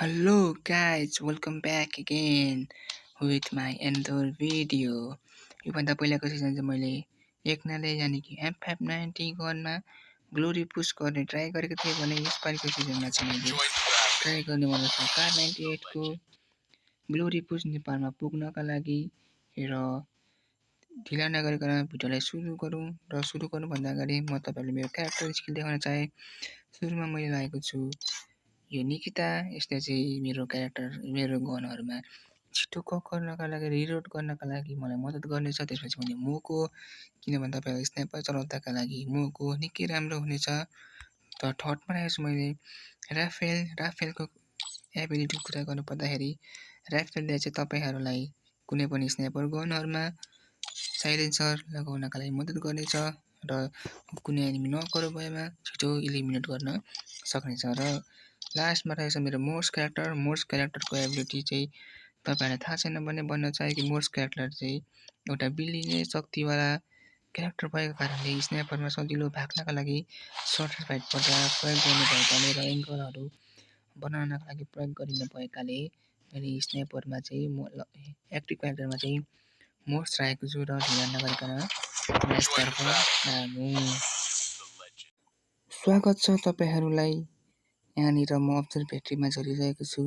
Hello guys, welcome back again with my another video. योभन्दा पहिलाको season चाहिँ मैले एकनाले यानि कि M590 गनमा ग्लोरी पुश गर्ने ट्राई गरेको थिएँ भने यसपालिको सिजनमा चाहिँ मैले ट्राई गर्ने वाला छु कार 98 को ग्लोरी पुश नेपालमा पुग्नका लागि र ढिला नगरिकन भिडियोलाई सुरु गरौँ र सुरु गर्नुभन्दा अगाडि म तपाईहरुलाई मेरो क्यारेक्टर स्किल देखाउन चाहे। सुरुमा मैले लागेको छु यो निकिता। यसले चाहिँ मेरो क्यारेक्टर मेरो गनहरुमा छिटो कक गर्नका लागि रिलोड गर्नका लागि मलाई मद्दत गर्नेछ। त्यसपछि मैले मोको किनभने तपाईहरु स्नाइपर चलाउँदाका लागि मोको निकै राम्रो हुनेछ। त थर्डमा राखेको छु मैले राफेलको एबिलिटी कुरा गर्नु पर्दाखेरि राफेलले चाहिँ तपाईहरुलाई कुनै पनि स्नाइपर गनहरुमा साइलेन्सर लगाउनका लागि मद्दत गर्नेछ र कुनै एनिमी नकहरू भएमा छिटो इलिमिनेट गर्न सक्नेछ। र लास्टमा रहेछ मेरो मोर्स क्यारेक्टरको एबिलिटी चाहिँ तपाईहरुलाई थाहा छैन भने भन्न चाहे कि मोर्स क्यारेक्टर चाहिँ एउटा बिलिने शक्तिवाला क्यारेक्टर भएको कारणले स्नाइपरमा सजिलो भाग्नका लागि सर्ट फाइट गर्दा प्रयोग गर्नु भएकाले र एङ्गलहरु बनाउनका लागि प्रयोग गरिनु भएकाले मैले स्नाइपरमा चाहिँ एक्टिभ क्यारेक्टरमा चाहिँ मोर्स राखेको छु र ढिला नगरिकन म्याचतर्फ लागौं। स्वागत छ तपाईहरुलाई। यहाँनिर म अब्जर्भेटरीमा झरिरहेको छु।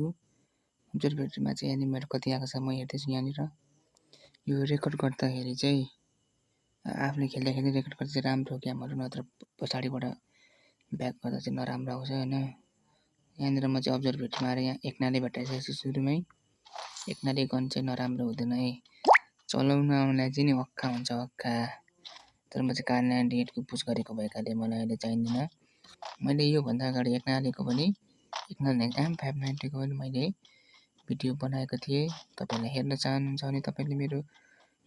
अब्जर्भेटरीमा चाहिँ एनिमीहरु कति आएको छ म हेर्दैछु। यहाँनिर यो रेकर्ड गर्दाखेरि चाहिँ आफूले खेल्दाखेरि रेकर्ड गर्दा चाहिँ राम्रो गेमहरु नत्र पछाडीबाट ब्याक गर्दा चाहिँ नराम्रो आउँछ हैन। यहाँनिर म चाहिँ अब्जर्भेटरीमा आएर यहाँ एकनाले भेटाइसकेको छु। सुरुमै एकनाले गन चाहिँ नराम्रो हुँदैन है, चलाउन आउनलाई चाहिँ नि वक्का हुन्छ वक्का। तर म चाहिँ कार 98 को पुश गरेको भएकाले मलाई अहिले चाहिँदैन। मैले यो भन्दा अगाडि एकनालेको पनि M590 को पनि मैले भिडियो बनाएको थिएँ। तपाईहरुले हेर्न चाहनुहुन्छ भने तपाईले मेरो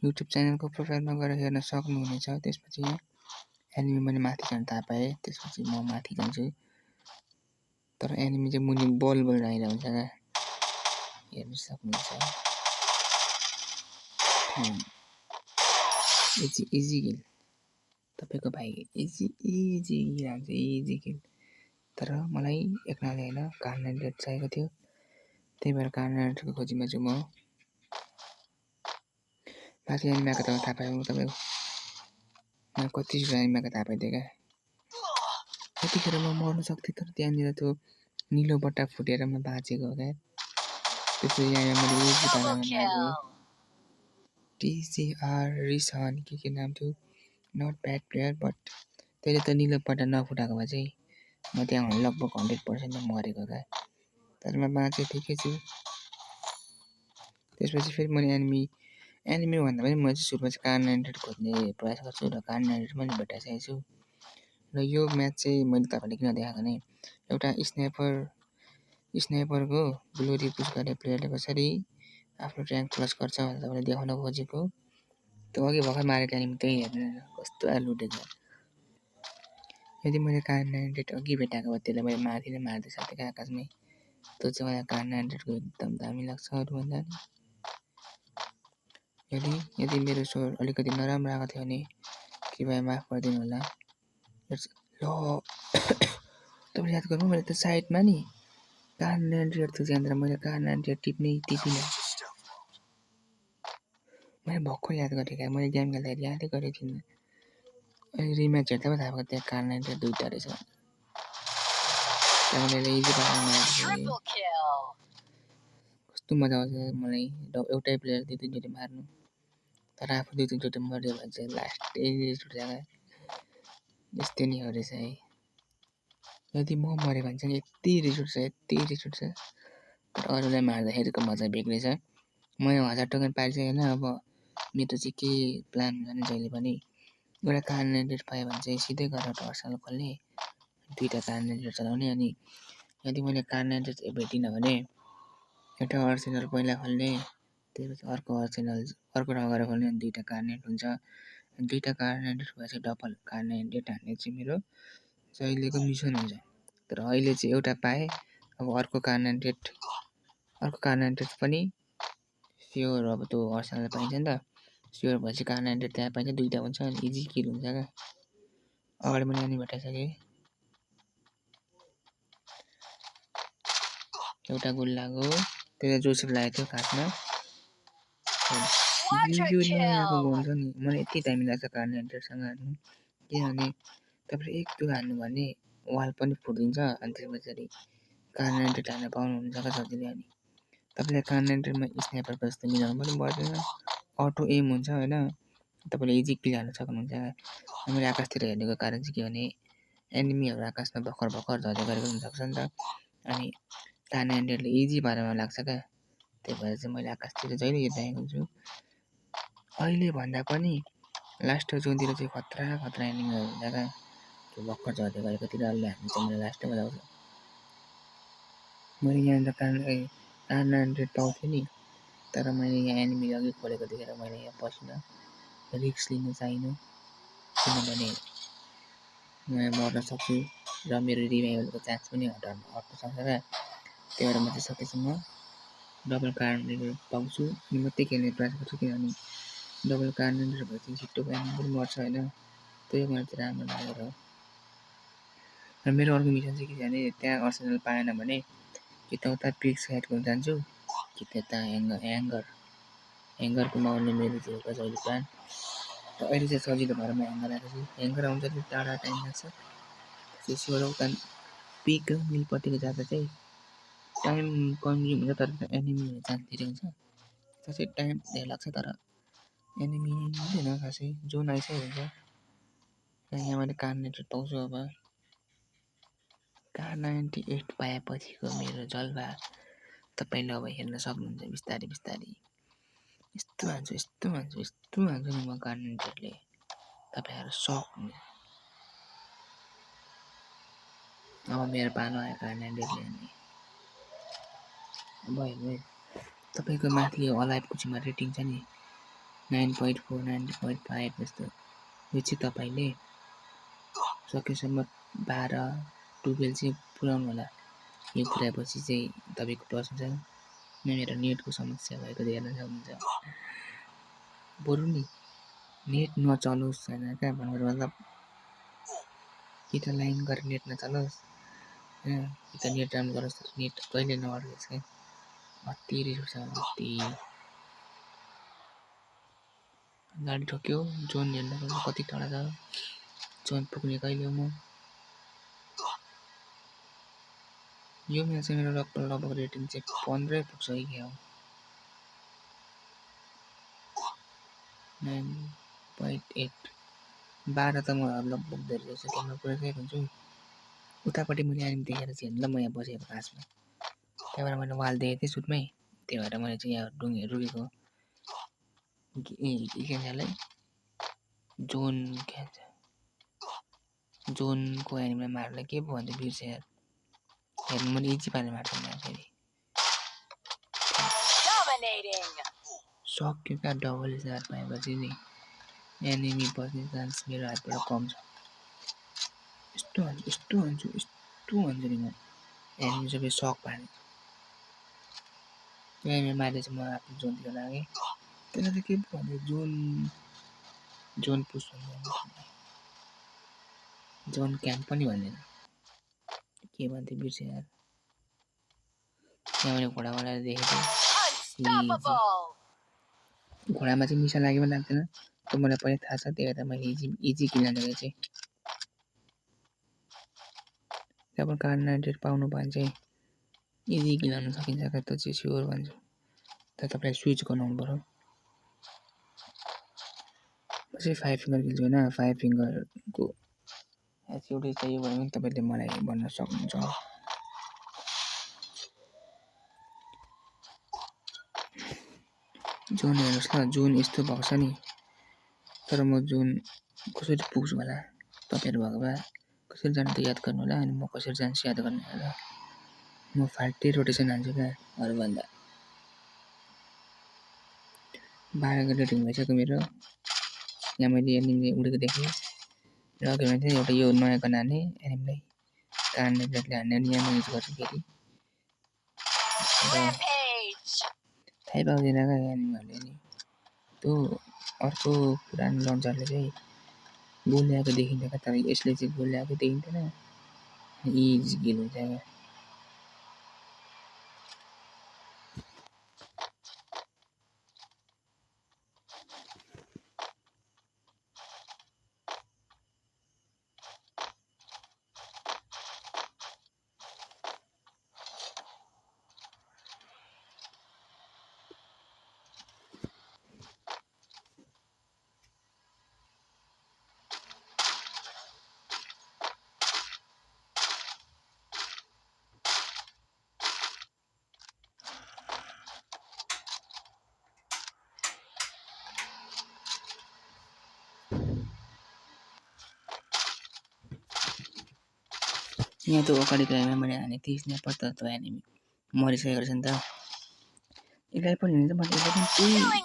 युट्युब च्यानलको प्रोफाइलमा गएर हेर्न सक्नुहुनेछ। त्यसपछि यहाँ एनिमी मैले माथि जान थाहा पाएँ। त्यसपछि म माथि जान्छु। तर एनिमी चाहिँ मुनि बल आइरहेको हुन्छ क्या, हेर्न सक्नुहुन्छ। इजी किल तपाईको भाइ इजी राख्छ इजी किल। तर मलाई एकनाले हैन कार 98 चाहिएको थियो। त्यही भएर कार 98 को खोजीमा छु म। माथि एनिमी आएको थाहा पाएँ तपाईको म कति एनिमी आएको थाहा पाइदिएँ क्या। त्यतिखेर म मर्न सक्थेँ तर त्यहाँनिर त्यो निलो बट्टा फुटेर म बाँचेको हो क्या। त्यसपछि यहाँ मैले TCR रिसन के नाम थियो, नट ब्याड प्लेयर बट त्यसले त निलो बट्टा नफुटाएको भए चाहिँ म त्यहाँ लगभग 100% मरेको क्या। तर म बाँचे ठिकै छु। त्यसपछि फेरि मैले एनिमी भन्दा पनि म चाहिँ सुरुमा चाहिँ कार 98 खोज्ने प्रयास गर्छु र कार 98 मैले भेटाइसकेको छु। र यो म्याच चाहिँ मैले तपाईहरुलाई किन देखाएको भने एउटा स्नाइपरको ग्लोरी पुश गर्ने प्लेयरले कसरी आफ्नो र्याङ्क प्लस गर्छ भनेर तपाईलाई देखाउन खोजेको। त्यो अघि भर्खर मारेको एनिमी त्यही हेर्नु कस्तो लुटेको। यदि मैले कार 98 अघि भेटाएको भए त्यसलाई मैले माथि नै मार्दै सक्थेँ क्या आकाशमै। त्यो चाहिँ मलाई कार 98 को एकदम दामी लाग्छ अरूभन्दा नि। यदि मेरो स्वर अलिकति नराम्रो आएको थियो भने कृपया माफ गरिदिनु होला। ल तपाईले याद गर्नु मैले त साइडमा नि कार 98 थियो त्यहाँनिर मैले कार 98 टिपिनँ। मैले भक्कु याद गरेँ क्या, मैले गेम खेल्दाखेरि यादै गरेको थिइनँ। अनि रिम्याच हेर्दा पो थाहा भयो त्यहाँ कार 98 दुईटा रहेछ। त्यहाँबाट इजी पाराले कस्तो मजा आउँछ मलाई एउटै प्लेयर दुईचोटि मार्नु। तर आफू दुईचोटि मर्यो भने चाहिँ लास्टै रिस उठ्छ क्या। यस्तै नि हो रहेछ है। यदि म मऱ्यो भने चाहिँ यति रिस उठ्छ। तर अरूलाई मार्दाखेरिको मजा बेग्लै छ। म यहाँ 1000 टोकन पाइसकेँ हैन। अब मेरो चाहिँ के प्लान हुन्छ भने जहिले पनि एउटा कार 98 पायो भने चाहिँ सिधै गएर एउटा अर्सनल खोल्ने, दुईटा कार 98 चलाउने। अनि यदि मैले कार 98 भेटिनँ भने एउटा अर्सनल पहिला खोल्ने, त्यसपछि अर्को ठाउँ गएर खोल्ने। अनि दुईटा कार 98 हुन्छ। दुईटा कार 98 भएपछि डबल कार 98 हान्ने चाहिँ मेरो जहिलेको मिसन हुन्छ। तर अहिले चाहिँ एउटा पाएँ। अब अर्को कार 98 पनि स्योर। अब त्यो अर्सनल पाइन्छ नि त, स्योर भएपछि कार 98 त्यहाँ पाइन्छ। दुईटा हुन्छ अनि इजी किल हुन्छ क्या। अगाडि मैले एनिमी भेटाइसकेँ। एउटा गोल लाग्यो त्यसले जोसेफ लागेको थियो खासमा। यो नयाँको गोल छ नि मलाई यति दामी लाग्छ कार्नेटरसँग हान्नु किनभने तपाईँले एक दुई हान्नु भने वाल पनि फुटिदिन्छ अनि त्यसपछि कार्नेटर हान्न पाउनुहुन्छ क्या सजिलै। अनि तपाईँले कार्नेटरमा स्नाइपरको जस्तो मिलाउनु पनि पर्दैन अटो एम हुन्छ होइन तपाईँले इजी किल हाल्न सक्नुहुन्छ। मैले आकाशतिर हेर्नुको कारण चाहिँ के भने एनिमीहरू आकाशमा भर्खर भर्खर झर्दै गरेको हुनसक्छ नि त अनि कार्नेटरले इजी पारामा लाग्छ क्या त्यही भएर चाहिँ मैले आकाशतिर जहिले हेरिरहेको हुन्छु। अहिले भन्दा पनि लास्ट जोनतिर चाहिँ खतरा खतरा एनिमीहरू हुन्छ क्या त्यो भर्खर झर्दै गरेको तिनीहरूले हान्नु चाहिँ मलाई लास्टै मजा आउँछ। मैले यहाँनिर कार्नेटर पाउँथेँ नि तर मैले यहाँ एनिमी अघि खोलेको देखेर मैले यहाँ पसिनँ रिस्क लिन चाहिनँ किनभने म यहाँ मर्न सक्छु र मेरो रिभाइभलको चान्स पनि हट्न सक्छ क्या त्यही भएर म चाहिँ सकेसम्म डबल कार्नेटर पाउँछु अनि मात्रै खेल्ने प्रयास गर्छु किनभने डबल कार्नेटर भएपछि छिट्टो एनिमी पनि मर्छ होइन त्यही मलाई चाहिँ राम्रो लागेर। र मेरो अर्को मिसन चाहिँ के छ भने त्यहाँ अर्सेनल पाएन भने कि त उता पिक साइडको जान्छु कि त्यता ह्याङ्गरको मार्ने मेरो चाहिँ एउटा छ अहिले प्लान। र अहिले चाहिँ सजिलो भएर म ह्याङ्गर आएको छु ह्याङ्गर आउँदा चाहिँ टाढा टाइम लाग्छ त्यसबाट उता पिक र मिलपट्टिको जाँदा चाहिँ टाइम कन्ज्युम हुन्छ तर एनिमी हुने चान्स धेरै हुन्छ त्यो चाहिँ टाइम धेरै लाग्छ तर एनिमी हुँदैन खासै जोन आइसकेको हुन्छ। र यहाँ मैले कार्नेटर पाउँछु अब कार 98 पाएपछिको मेरो जलवा तपाईँले अब हेर्न सक्नुहुन्छ बिस्तारै बिस्तारै यस्तो हान्छु नि म कार्नेटरले तपाईँहरू सक हुने। अब मेरो पालो आयो कार्नेटरले अनि अब हेर्नु तपाईँको माथि अलाइभको छेउमा रेटिङ छ नि 9.4 9.5 जस्तो यो चाहिँ तपाईँले सकेसम्म 12-12 चाहिँ पुऱ्याउनु होला। यो पुऱ्याएपछि चाहिँ तपाईँको प्लस हुन्छ। मेरो नेटको समस्या भएको हेर्न सक्नुहुन्छ बरु नि नेट नचलोस् होइन क्या भन्नुको मतलब कि त लाइन गरेर नेट नचलोस् होइन कि त नेट राम्रो चलोस् तर नेट कहिले नअड्कोस् क्या अति रिस उठ्छ अति। गाडी ठोक्यो जोन हेर्न कति टाढा छ जोन पुग्ने कहिले हो म यो म्याच चाहिँ मेरो लगभग रेटिङ चाहिँ 15 पुग्छ कि क्या हो 9.8 12 त म लगभग धेरै जस्तो गेममा पुऱ्याइसकेको हुन्छु। उतापट्टि मैले एनिमी देखेर चाहिँ हेर्नु ल म यहाँ बसेको खासमा त्यही भएर मैले वाल देखेको थिएँ सुटमै त्यही भएर मैले चाहिँ यहाँ रुकेको के भन्छ यसलाई जोन के भन्छ जोनको एनिमीलाई मार्दा के पो भन्छ बिर्सेँ यार हेर्नु मैले इजी पारेर मार्छु फेरि सक्यो क्या डबल स्टार पाएपछि नि एनिमी बस्ने चान्स मेरो हातबाट कम छ। यस्तो हान्छु नि म एनिमी सबै सक पार्ने त्यो एनिमी मारेर चाहिँ म आफ्नो जोनतिर लागेँ त्यसलाई चाहिँ के पो भन्छ जोन पुस भन्दैन जोन क्याम्प पनि भन्दैन के भन्थ्यो बिर्सेँ यार। यहाँ मैले घोडा देखेको थिएँ घोडामा चाहिँ मिसा लाग्यो पनि लाग्दैन त्यो मलाई पहिल्यै थाहा छ त्यही भएर मैले इजी किन हानेको चाहिँ जब कार्नेटर पाउनु भयो भने चाहिँ इजी किन हान्न सकिन्छ क्या त्यो चाहिँ स्योर भन्छु तर तपाईँलाई स्विच गर्नु पर्यो। म चाहिँ 5 फिङ्गर खेल्छु होइन 5 फिङ्गरको एउटै चाहियो भने पनि तपाईँले मलाई भन्न सक्नुहुन्छ। जोन हेर्नुहोस् ल जोन यस्तो भएको छ नि तर म जोन कसरी पुग्छु होला तपाईँहरू भएको भए कसरी जानु त याद गर्नु होला अनि म कसरी जान्छु याद गर्नु होला। म फाल्टै रोटेसन हान्छु क्या अरूभन्दा 12 रेटिङ भइसक्यो मेरो। यहाँ मैले एनिमी उडेको देखेँ र अघि भने चाहिँ एउटा यो नयाँ गन हाने एनिमीलाई कार्नेटरले हान्ने अनि यहाँ युज गर्छु फेरि थाहै पाउँदैन क्या एनिमीहरूले नि त्यो अर्को पुरानो लन्चरले चाहिँ गोल ल्याएको देखिन्छ क्या तर यसले चाहिँ गोल ल्याएको देखिँदैन इजी किल हुन्छ क्या यहाँ त अगाडिको एनिमीमा मैले हानेको थिएँ स्न्यापर त त्यो एनिमी मरिसकेको रहेछ नि त। यसलाई पनि हुन्छ मैले यसलाई पनि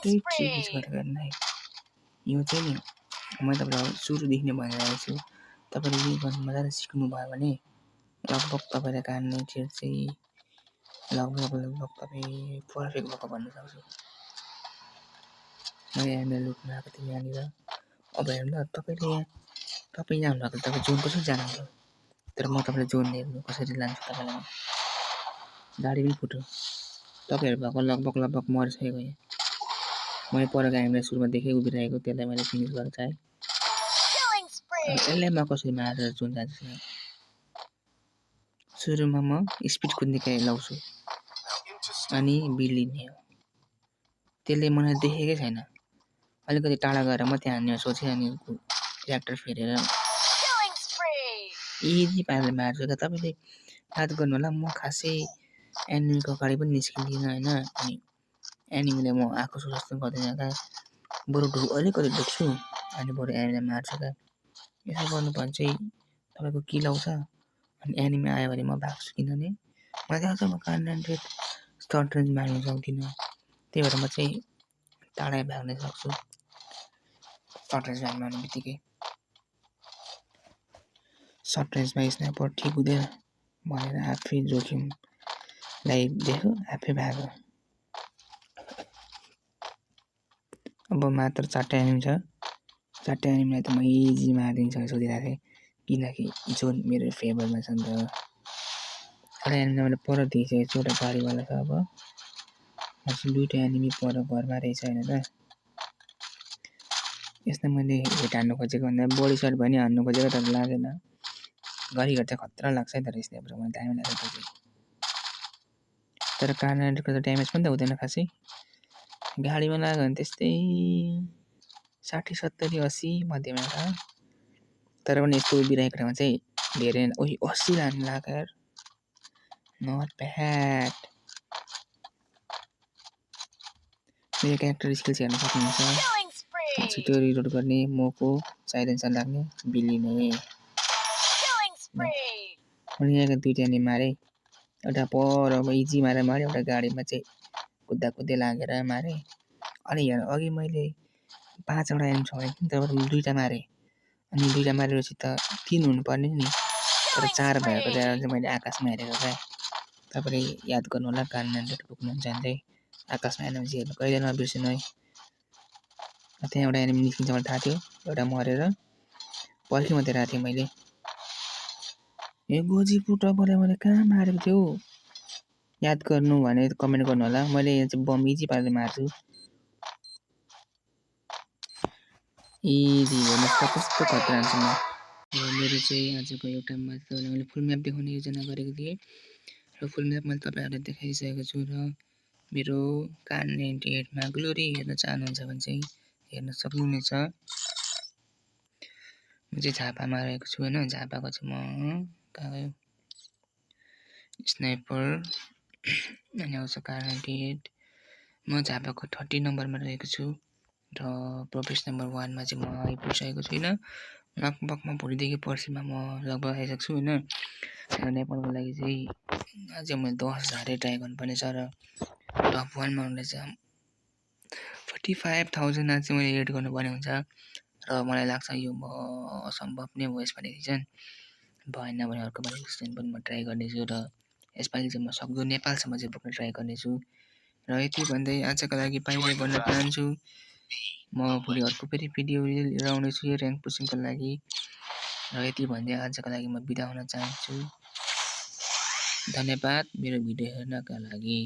त्यही ट्रिक युज गरेको हेर्नुलाई। यो चाहिँ नि मैले तपाईँलाई सुरुदेखि नै भनिरहेको छु, तपाईँले यो गर्नु मजाले सिक्नुभयो भने लगभग तपाईँले काट्ने ट्रिक चाहिँ लगभग तपाईँ पर्फेक्ट भएको भन्नु सक्छु। मैले एनिमीलाई लुट्न आएको थिएँ यहाँनिर। अब हेर्नु न तपाईँ यहाँ हुनुभएको तपाईँ जोन कसरी जानुहुन्थ्यो, तर म तपाईँलाई जोन हेर्नु कसरी लान्छु तपाईँलाई। गाडी पनि फुट्यो, तपाईँहरू भएको लगभग मरिसकेको यहाँ। मैले परेको एनिमीलाई सुरुमा देखेँ उभिरहेको, त्यसलाई मैले फिनिस गर्न चाहेँ। यसलाई म कसरी मारेर जोन जान्छु। सुरुमा म स्पिड कुद्ने लाउँछु अनि बिलिने हो। त्यसले मलाई देखेकै छैन, अलिकति टाढा गएर म त्यहाँ हान्ने सोचेँ अनि ट्र्याक्टर फेरेर इजी पाराले मार्छु। त तपाईँले याद गर्नु होला, म खासै एनिमीको अगाडि पनि निस्किँदिनँ होइन। अनि एनिमीलाई म आएको छु जस्तो गर्दैन क्या, बरु अलिकति ढुक्छु अनि बरु एनिमीलाई मार्छु क्या। यसो गर्नुपर्ने चाहिँ तपाईँको किल आउँछ अनि एनिमी आयो भने म भाग्छु, किनभने मलाई थाहा छ म कार्नेन्टेड सर्ट रेन्ज मार्नु सक्दिनँ, त्यही भएर म चाहिँ टाढै भाग्न सक्छु सर्ट रेन्ज मार्नु बित्तिकै। सर्ट रेन्जमा स्नाइपर ठिक हुँदैन भनेर आफै जोखिमलाई देख्यो आफै भाग्यो। अब मात्र 4टा एनिमी छ, 4टा एनिमीलाई त म इजी मारिदिन्छु भनेर सोचिरहेको थिएँ, किनकि जोन मेरो फेभरमा छ नि त। एउटा एनिमीलाई मैले पर देखिसकेको छु, एउटा गाडीवाला छ। अब अझै 2टा एनिमी पर घरमा रहेछ होइन त। यसलाई मैले हिट हान्नु खोजेको भन्दा बडी सर्ट भयो नि हान्नु खोजेको, तर लागेन। घरिघरि चाहिँ खतरा लाग्छ है, तर स्नाइपर मलाई दामी लाग्छ त्यो चाहिँ। तर कार्नेटको त ड्यामेज पनि त हुँदैन खासै, गाडीमा लाग्यो भने त्यस्तै 60, 70, 80 मध्येमा छ। तर पनि यस्तो उभिरहेको ठाउँमा चाहिँ धेरै 80 लानु लाग्यो यार, नट ब्याड। मेरो क्यारेक्टर स्किल्स हेर्न सक्नुहुन्छ। छिटो रिलोड गर्ने, मोको साइलेन्सर लाग्ने, बिलिने। मैले यहाँको 2टा एनिमी मारेँ, एउटा पर इजी मारेर मारेँ, एउटा गाडीमा चाहिँ कुद्दै लागेर मारेँ। अनि हेर अघि मैले 5वटा एनिमी छ भने तर 2टा मारेँ, अनि 2टा मारेपछि त 3 हुनुपर्ने नि, तर 4 भएको चाहिँ मैले आकाशमा हेरेको क्या। तपाईँले याद गर्नु होला, कार्नेन्टेड पुग्नुहुन्छ भने चाहिँ आकाशमा हेर्नुहुन्छ, हेर्नु कहिले नबिर्सिनु है। त्यहाँ एउटा एनिमी निस्किन्छ मलाई थाहा थियो, एउटा मरेर पर्खी मात्रै रहेको थिएँ मैले। यो गोजीको टपरलाई मैले कहाँ मारेको थियो, याद गर्नु भने कमेन्ट गर्नु होला। मैले यहाँ चाहिँ बम इजी पाराले मार्छु, इजी। हेर्नुहोस् त कस्तो खतरा हुन्छ म। मेरो चाहिँ आजको एउटा तपाईँलाई मैले फुल म्याप देखाउने योजना गरेको थिएँ र फुल म्याप मैले तपाईँहरूलाई देखाइसकेको छु। र मेरो कार्नेन्टेडमा ग्लोरी हेर्न चाहनुहुन्छ भने चाहिँ हेर्न सक्नुहुनेछ। म चाहिँ झापामा रहेको छु होइन, झापाको चाहिँ म कहाँ गयो स्नाइपर अनि आउँछ कार्नेन्टेड। म झापाको 30 नम्बरमा रहेको छु र प्रोफेस नम्बर 1मा चाहिँ म आइपुगिसकेको छुइनँ। लगभग म भोलिदेखि पर्सिमा म लगभग आइसक्छु होइन। नेपालको लागि चाहिँ अझै मैले 10,000 ट्राई गर्नुपर्ने छ र टप 1मा हुँदैछ 45,000 आज चाहिँ मैले एड गर्नुपर्ने हुन्छ र मलाई लाग्छ यो असम्भव नै हो यसपालि चाहिँ। भएन भने अर्को पालि पनि म ट्राई गर्नेछु र यसपालि चाहिँ म सक्दो नेपालसम्म चाहिँ पुग्न ट्राई गर्नेछु। र यति भन्दै आजको लागि बाइ बाइ भन्न चाहन्छु। म भोलि अर्को फेरि भिडियो लिएर आउनेछु यो र्याङ्क पुसिङको लागि। र यति भन्दै आजको लागि म बिदा हुन चाहन्छु। धन्यवाद मेरो भिडियो हेर्नका लागि।